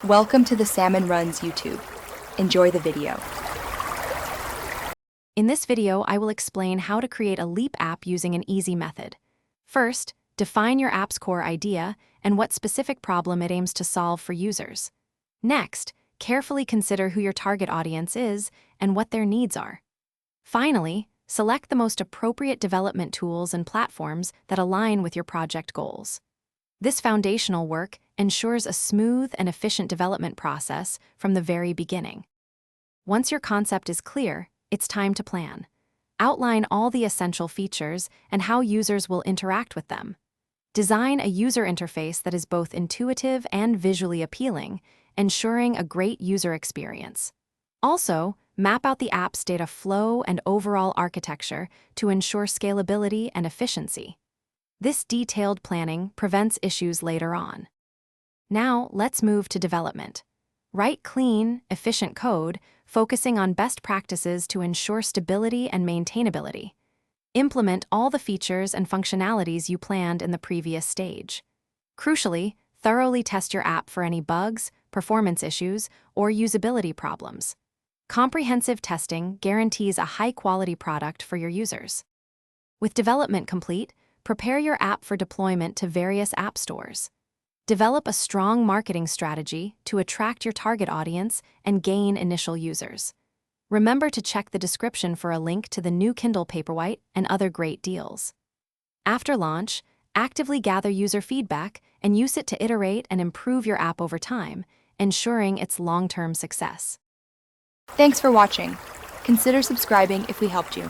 Welcome to the Salmon Runs YouTube. Enjoy the video. In this video, I will explain how to create a Leap app using an easy method. First, define your app's core idea and what specific problem it aims to solve for users. Next, carefully consider who your target audience is and what their needs are. Finally, select the most appropriate development tools and platforms that align with your project goals. This foundational work ensures a smooth and efficient development process from the very beginning. Once your concept is clear, it's time to plan. Outline all the essential features and how users will interact with them. Design a user interface that is both intuitive and visually appealing, ensuring a great user experience. Also, map out the app's data flow and overall architecture to ensure scalability and efficiency. This detailed planning prevents issues later on. Now, let's move to development. Write clean, efficient code, focusing on best practices to ensure stability and maintainability. Implement all the features and functionalities you planned in the previous stage. Crucially, thoroughly test your app for any bugs, performance issues, or usability problems. Comprehensive testing guarantees a high-quality product for your users. With development complete, prepare your app for deployment to various app stores. Develop a strong marketing strategy to attract your target audience and gain initial users. Remember to check the description for a link to the new Kindle Paperwhite and other great deals. After launch, actively gather user feedback and use it to iterate and improve your app over time, ensuring its long-term success. Thanks for watching. Consider subscribing if we helped you.